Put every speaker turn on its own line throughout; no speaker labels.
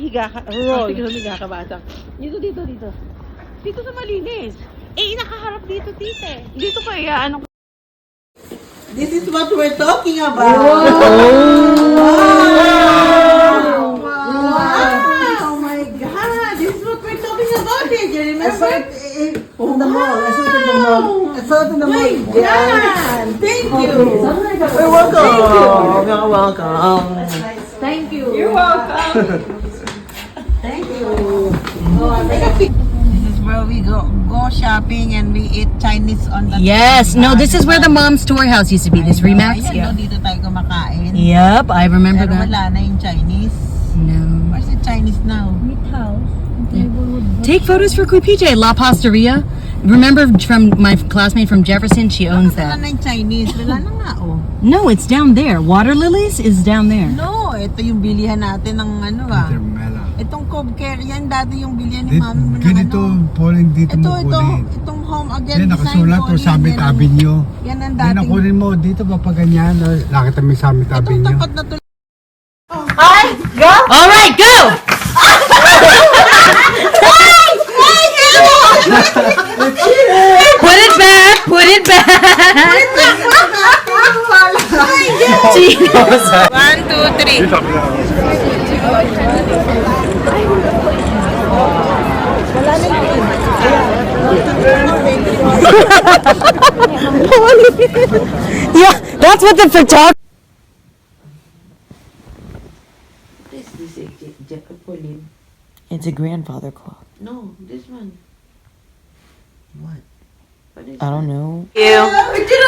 higa ka. Roll. Sige, humiga ka, bata. Dito. Dito sa malinis. Nakaharap dito, tite. Dito pa, ano.
This is what we're talking about. Oh my God! This is what we're talking about. You remember?
In the mall. I saw it in the mall. I saw it in the mall.
Yeah. Thank you.
You're welcome. You're welcome.
Thank you.
You're welcome. Thank you. This is where we go shopping and we eat Chinese on the.
Yes. No, this is where the mom's storehouse used to be. This Remax.
Ayan,
Yeah.
dito tayo kumakain.
Yep, I remember
Pero
that.
wala na yung Chinese.
No.
Where's the Chinese now?
Take photos for Kuipije, La Pasteria. Remember from my classmate from Jefferson? She owns
Wala
that.
na yung Chinese. Wala na nga oh.
No, it's down there. Water Lilies is down there.
No, ito yung bilihan natin ng ano ah. Itong Cove Care, yan dati yung bilihan ni mami mo ng
Ganito,
ano.
Pauline, dito
Ito,
mo kunin.
itong Home Again
Yan, nakasulat po Summit Avenue.
Yan ang
Yan,
dating.
nakunin mo, dito pa pa ganyan. Nakita mo yung Summit
Itong
Avenue.
tapat na to.
All right, go! Put it back. Put it back. Gino's.
1, 2, 3.
Yeah, that's what the photographer.
What is this, Pauline?
It's a grandfather clock.
No, this one.
What?
What is
I don't know.
it?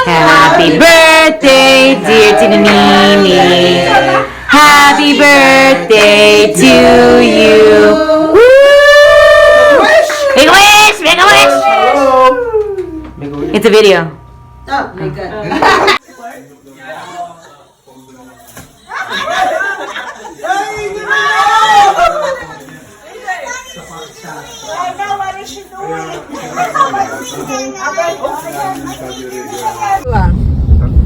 Happy birthday, dear Tinanini. Happy birthday to you. Woo! Make a wish! Make a wish! It's a video.
Oh my God.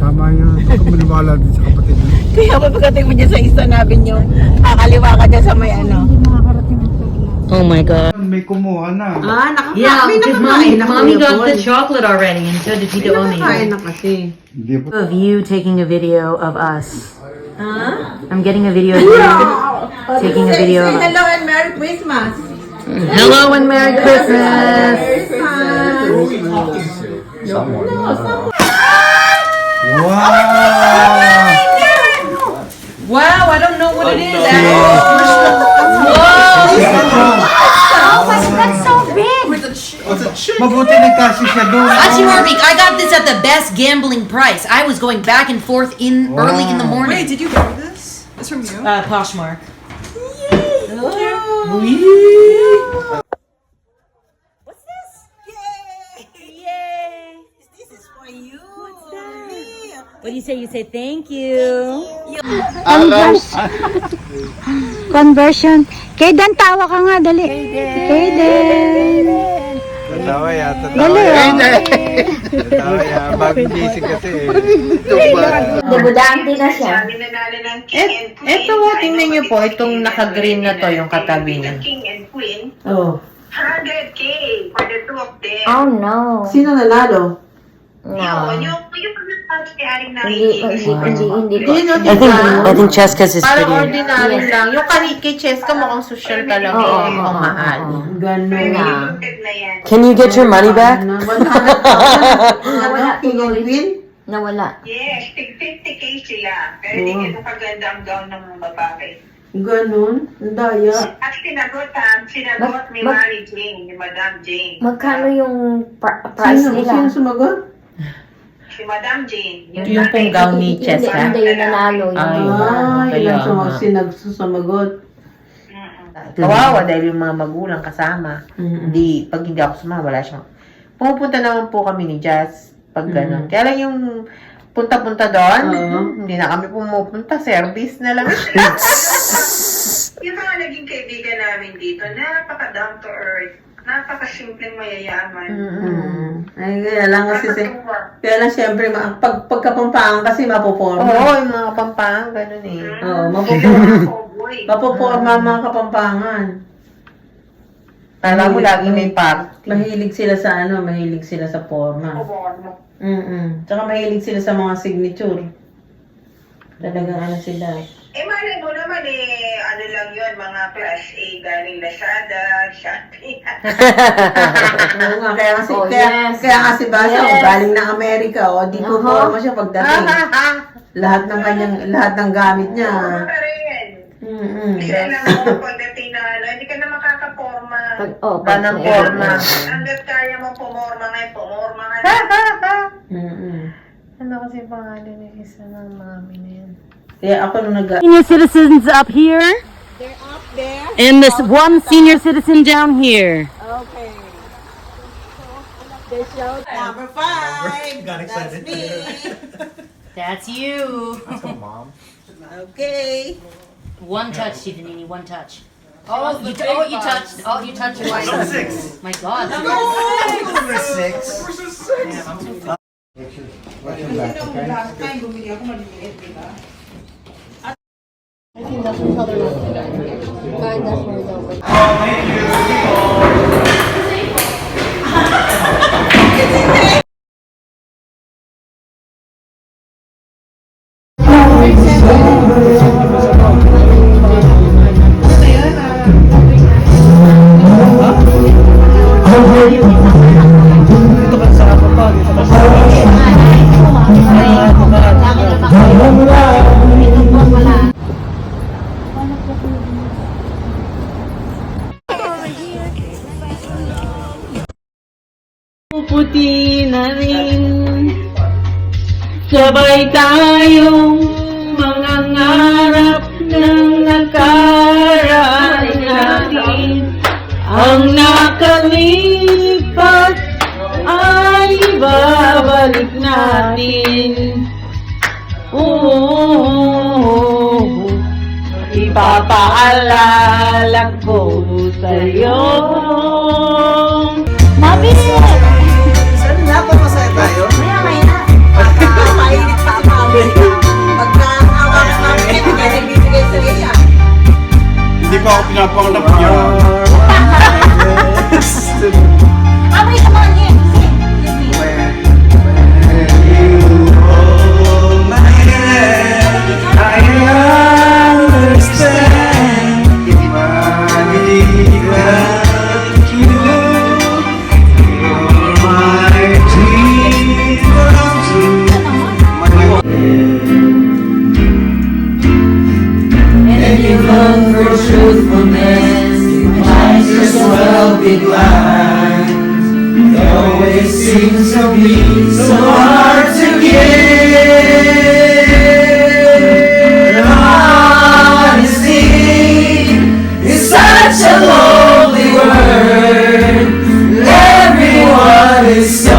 Tama yun. Huwag ka maniwala din sa kapatid mo.
Kaya pagdating mo dyan sa Eastern Avenue, kakaliwa ka dyan sa may ano.
Oh my god.
May kumuha na.
Yeah, because mommy got the chocolate already, and so did Tito Oni.
na kasi.
Hindi pa.
Of you taking a video of us. I'm getting a video of you taking a video of us.
Hello and Merry Christmas.
Hello and Merry Christmas.
Wow!
Wow, I don't know what it is. That's so big.
Mabuti nagkasya siya doon.
Achimarvik, I got this at the best gambling price. I was going back and forth early in the morning.
Wait, did you get this? It's from you?
Poshmark.
What's this? Yay! This is for you. What's that?
What do you say? You say thank you.
Conversion. Kayden, tawa ka nga, dali. Kayden.
Tatawa yata.
Dali.
Tatawa yata. Bagong gising kasi eh.
Debudante na siya.
Eto, tingnan niyo po, itong naka-green na to, yung katabi niya.
King and Queen,
Oh.
100K for the two of them.
Oh no.
Sino nanalo?
Yung pag-attach kay Aling
Hindi
I think Cheska's is
Parang
prettier.
ordinary lang. Yung kay Cheska mukhang social talaga. Mukhang mahal.
Ganun na.
Limited na yan.
Can you get your money back?
Ano? King and Queen?
Nawala.
Yes, 50K sila. Pero hindi ganun kaganda ang gown ng babae.
Ganun? Ang daya.
At sinagot ni Mary Jane, ni Madam Jane.
Magkano yung price
Sino
nila?
sumagot?
Si Madam Jane.
Ito yung pong gown ni Cheska.
Hindi yung nanalo.
Ay,
Ilang
kaya
sumagot.
Kawawa dahil yung mga magulang kasama. Hindi, pag hindi ako sumama, wala siyang. Pumupunta naman po kami ni Jazz pag gano'n. Kaya lang yung punta-punta doon, hindi na kami pumupunta. Service na lang.
Yung mga naging kaibigan namin dito, napaka-down to earth. Napaka-simpleng mayayaman.
Ay, kaya lang kasi kaya lang siyempre pagkapampangan kasi mapuporma.
Oo, yung mga pampang, gano'n eh.
Oo, mapuporma.
Cowboy week.
Papoporma ang mga Kapampangan. Alam mo, lagi may party. Mahilig sila sa mahilig sila sa forma. Tsaka mahilig sila sa mga signature. Talagang sila.
Malay mo naman ano lang yun, mga class A galing Lazada, Shopee.
Oo nga, kaya nga si Basa, galing ng Amerika, di po forma siya pagdating. lahat ng gamit niya.
Forma ka rin. Kasi alam mo, pagdating na hindi ka na makakaporma.
Ng forma.
Hanggat kaya mo pumorma ngayon, pumorma ka na.
Ano kasi pangalan ng isa ng mami na yan? Kaya ako nung
Senior citizens up here.
They're up there.
And this one senior citizen down here.
Okay. They showed number 5. That's me.
That's you.
Okay.
One touch, Tiffany, one touch. Oh, you touched. Oh, you touched twice. Number 6. My God.
Number 6.
Puputi na rin, sabay tayong mangangarap ng nakaraan natin. Ang nakalipas ay babalik natin. Ipapaalala ko sa'yo.
Saan dapat masaya tayo? Mainit pa ang Amerika. Pagka-awa ng namin, hindi niya nagbibigay sa iya.
Hindi pa ako pinapangalap niya.
Abay ka mga niya.
Seems to be so hard to get. Honesty is such a lonely word. Everyone is so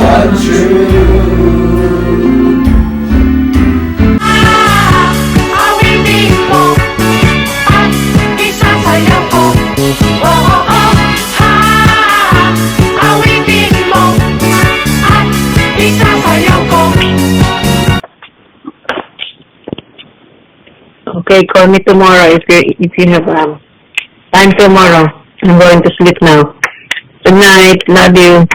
untrue.
Okay, call me tomorrow if you have time tomorrow. I'm going to sleep now. Good night. Love you.